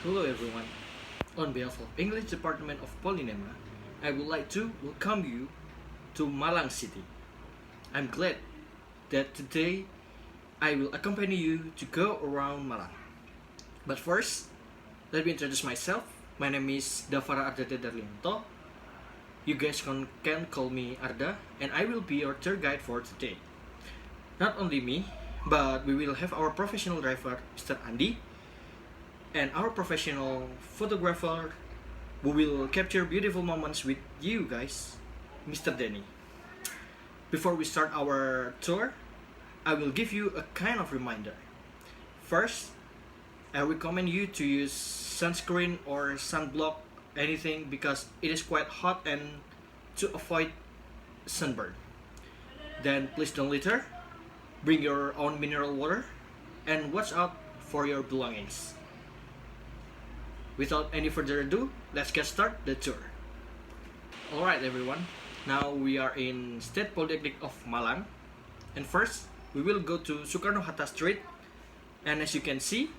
Hello everyone. On behalf of English Department of Polynema, I would like to welcome you to Malang City. I'm glad that today I will accompany you to go around Malang. But first, let me introduce myself. My name is Davara Ardatya Darlianto. You guys can call me Arda, and I will be your tour guide for today. Not only me, but we will have our professional driver, Mr. Andy, and our professional photographer who will capture beautiful moments with you guys, Mr. Denny. Before we start our tour, I will give you a kind of reminder. First, I recommend you to use sunscreen or sunblock anything because it is quite hot and to avoid sunburn. Then please don't litter, bring your own mineral water, and watch out for your belongings. Without any further ado, let's get started the tour. Alright everyone, now we are in State Polytechnic of Malang. And first, we will go to Sukarno Hatta Street. And as you can see,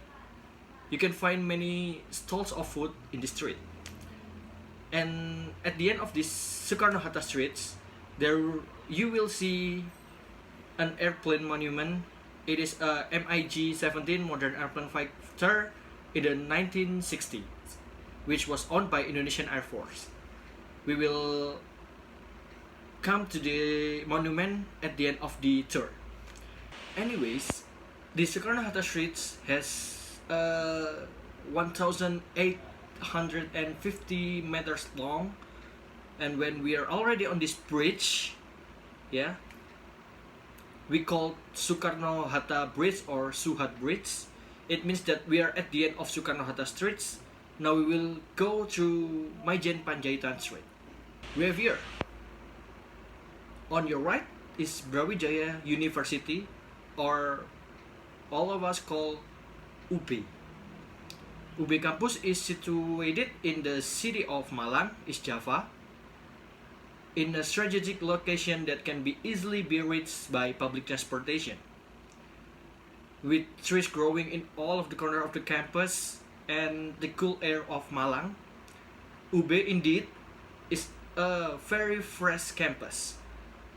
you can find many stalls of food in the street. And at the end of this Sukarno Hatta streets, there you will see an airplane monument. It is a MiG-17 modern airplane fighter in the 1960s, which was owned by Indonesian Air Force. We will come to the monument at the end of the tour. Anyways, the Sukarno Hatta streets has 1,850 meters long, and when we are already on this bridge, we call Sukarno Hatta Bridge or Suhat Bridge. It means that we are at the end of Sukarno Hatta streets. Now we will go through Maijen Panjaitan Street. We have here. On your right is Brawijaya University, or all of us call UB. UB campus is situated in the city of Malang, East Java, in a strategic location that can easily be reached by public transportation. With trees growing in all of the corner of the campus and the cool air of Malang, UB indeed is a very fresh campus.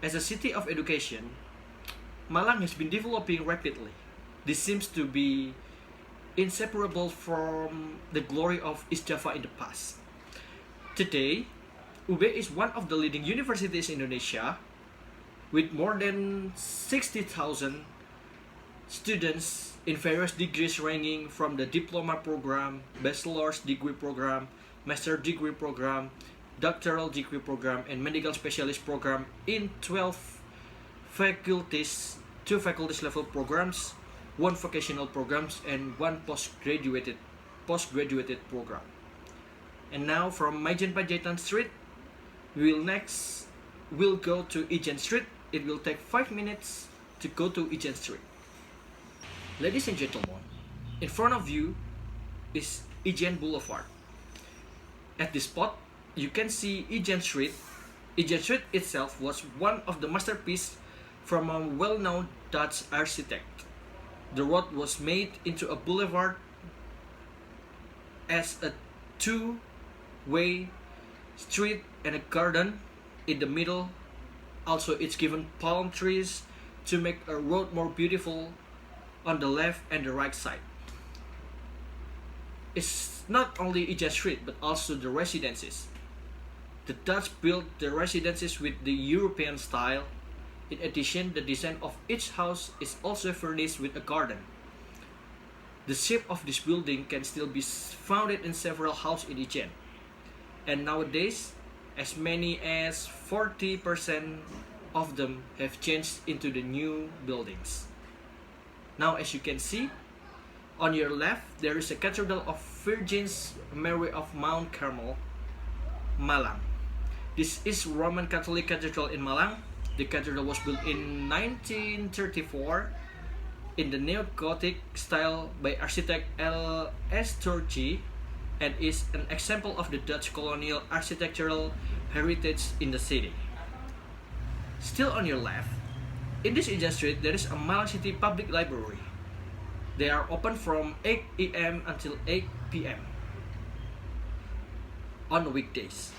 As a city of education, Malang has been developing rapidly. This seems to be inseparable from the glory of East Java in the past. Today, UB is one of the leading universities in Indonesia with more than 60,000 students in various degrees ranging from the diploma program, bachelor's degree program, master degree program, doctoral degree program, and medical specialist program in 12 faculties, 2 faculties level programs, 1 vocational programs, and 1 postgraduate program. And now from Maijen Panjaitan Street, we'll go to Ijen Street. It will take 5 minutes to go to Ijen Street. Ladies and gentlemen, in front of you is Ijen Boulevard. At this spot, you can see Ijen Street. Ijen Street itself was one of the masterpieces from a well-known Dutch architect. The road was made into a boulevard as a 2-way street and a garden in the middle. Also, it's given palm trees to make a road more beautiful on the left and the right side. It's not only Ijen Street but also the residences. The Dutch built the residences with the European style. In addition, the design of each house is also furnished with a garden. The shape of this building can still be found in several houses in Ijen. And nowadays, as many as 40% of them have changed into the new buildings. Now, as you can see, on your left there is a Cathedral of Virgin Mary of Mount Carmel, Malang. This is Roman Catholic Cathedral in Malang. The cathedral was built in 1934 in the neo-Gothic style by architect L.S. Turgy and is an example of the Dutch colonial architectural heritage in the city. Still on your left, in this Ijen Street, there is a Malang City Public Library. They are open from 8 a.m. until 8 p.m. on weekdays,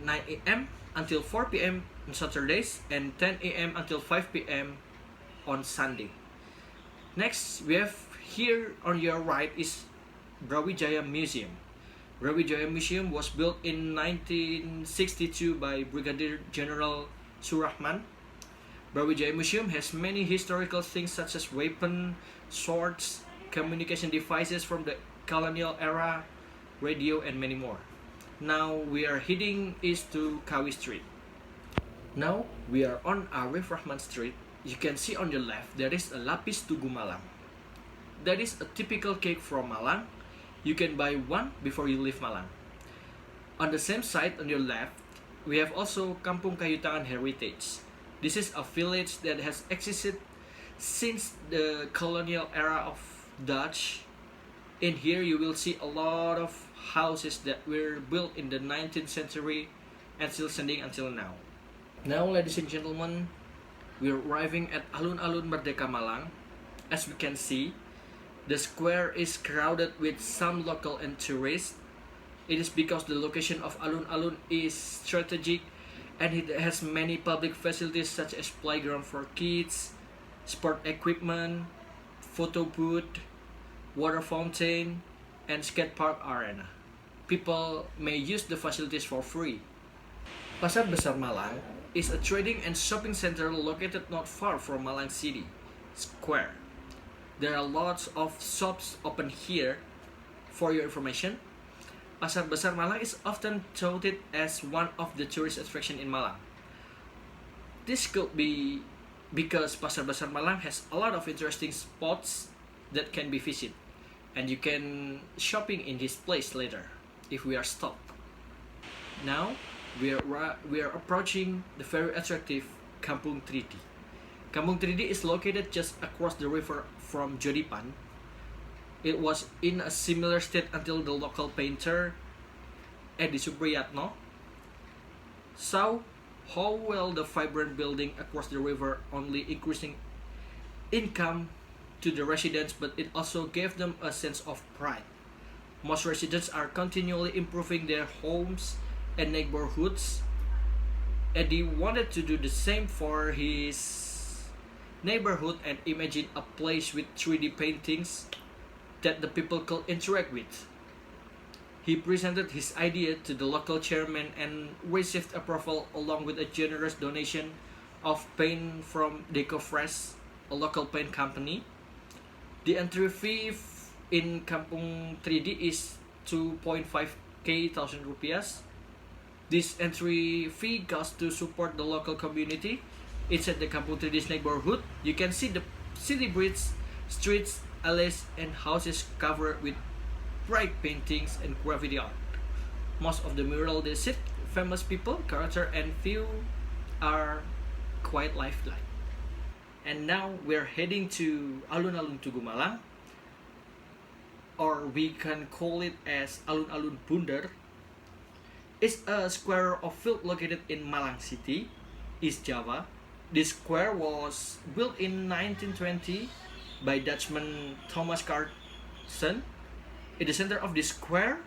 9 a.m. until 4 p.m. on Saturdays, and 10 a.m. until 5 p.m. on Sunday. Next, we have here on your right is Brawijaya Museum. Brawijaya Museum was built in 1962 by Brigadier General Rahman. Brawijaya Museum has many historical things such as weapons, swords, communication devices from the colonial era, radio, and many more. Now we are heading east to Kawi Street. Now we are on Arif Rahman Street. You can see on your left there is a lapis tugu Malang. That is a typical cake from Malang. You can buy one before you leave Malang. On the same side on your left, we have also Kampung Kayu Tangan Heritage. This is a village that has existed since the colonial era of Dutch. In here you will see a lot of houses that were built in the 19th century and still standing until now. Now, ladies and gentlemen, we are arriving at Alun-Alun Merdeka Malang. As we can see, the square is crowded with some local and tourists. It is because the location of Alun-Alun is strategic and it has many public facilities such as playground for kids, sport equipment, photo booth, water fountain, and skate park arena. People may use the facilities for free. Pasar Besar Malang is a trading and shopping center located not far from Malang City Square. There are lots of shops open here. For your information, Pasar Besar Malang is often touted as one of the tourist attractions in Malang. This could be because Pasar Besar Malang has a lot of interesting spots that can be visited, and you can shopping in this place later if we are stopped. Now we are approaching the very attractive Kampung 3D. Kampung 3D is located just across the river from Jodipan. It was in a similar state until the local painter Edi Supriyatno saw how well the vibrant building across the river only increasing income to the residents, but it also gave them a sense of pride. Most residents are continually improving their homes and neighborhoods. Eddie wanted to do the same for his neighborhood and imagine a place with 3D paintings that the people could interact with. He presented his idea to the local chairman and received approval along with a generous donation of paint from DecoFresh, a local paint company. The entry fee in Kampung 3D is 2.5k thousand rupiahs. This entry fee goes to support the local community. Inside the Kampung 3D's neighborhood, you can see the city bridge, streets, alleys, and houses covered with bright paintings and graffiti art. Most of the mural they sit famous people, character, and view are quite lifelike. And now we're heading to Alun-Alun Tugu Malang, or we can call it as Alun-Alun Bunder. It's a square of field located in Malang City, East Java. This square was built in 1920 by Dutchman Thomas Carson. In the center of this square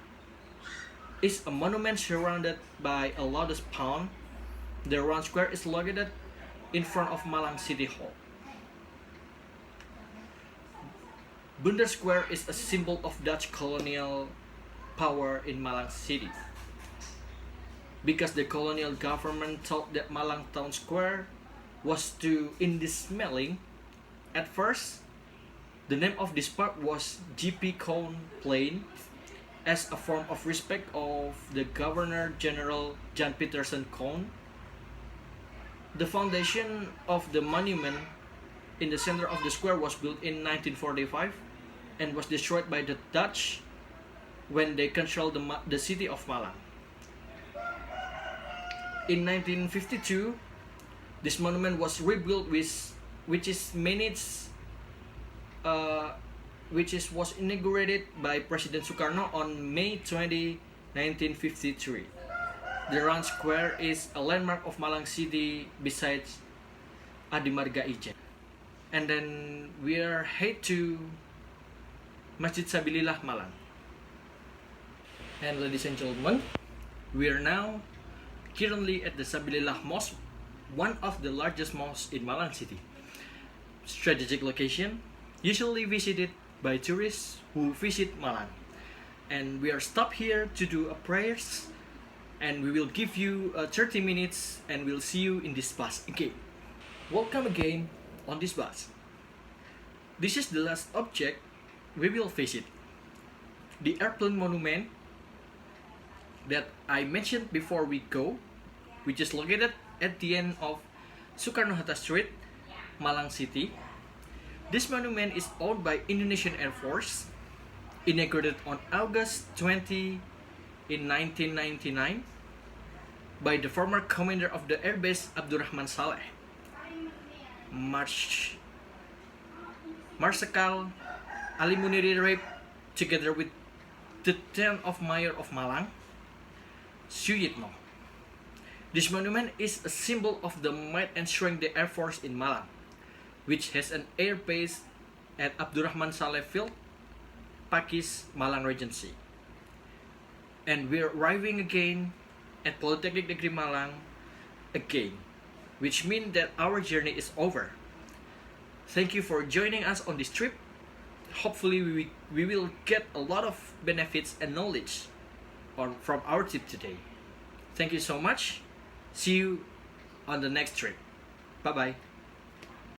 is a monument surrounded by a lotus pond. The round square is located in front of Malang City Hall. Bunder Square is a symbol of Dutch colonial power in Malang City. Because the colonial government thought that Malang Town Square was too indismelling, at first, the name of this park was GP Cone Plain as a form of respect of the Governor General Jan Petersen Cone. The foundation of the monument in the center of the square was built in 1945 and was destroyed by the Dutch when they controlled the city of Malang. In 1952, this monument was rebuilt which was inaugurated by President Sukarno on May 20, 1953. The round square is a landmark of Malang City besides Adimarga Ijen. And then we are head to Masjid Sabilillah Malang. And ladies and gentlemen, We are now currently at the Sabilillah Mosque, one of the largest mosques in Malang City. Strategic location, usually visited by tourists who visit Malang. And we are stopped here to do a prayers, and we will give you 30 minutes and we'll see you in this bus again. Welcome again on this bus. This is the last object we will visit. The airplane monument that I mentioned before we go, which is located at the end of Sukarno Hatta Street, Malang City. This monument is owned by Indonesian Air Force, inaugurated on August 20 in 1999 by the former commander of the airbase Abdurrahman Saleh, Marsikal Ali Muniri Raip, together with the 10th of Mayor of Malang, Suyitno. This monument is a symbol of the might and strength of the Air Force in Malang, which has an air base at Abdurrahman Saleh Field, Pakis, Malang Regency. And we're arriving again at Polytechnic Negeri Malang again, which means that our journey is over. Thank you for joining us on this trip. Hopefully we will get a lot of benefits and knowledge from our trip today. Thank you so much. See you on the next trip. Bye bye.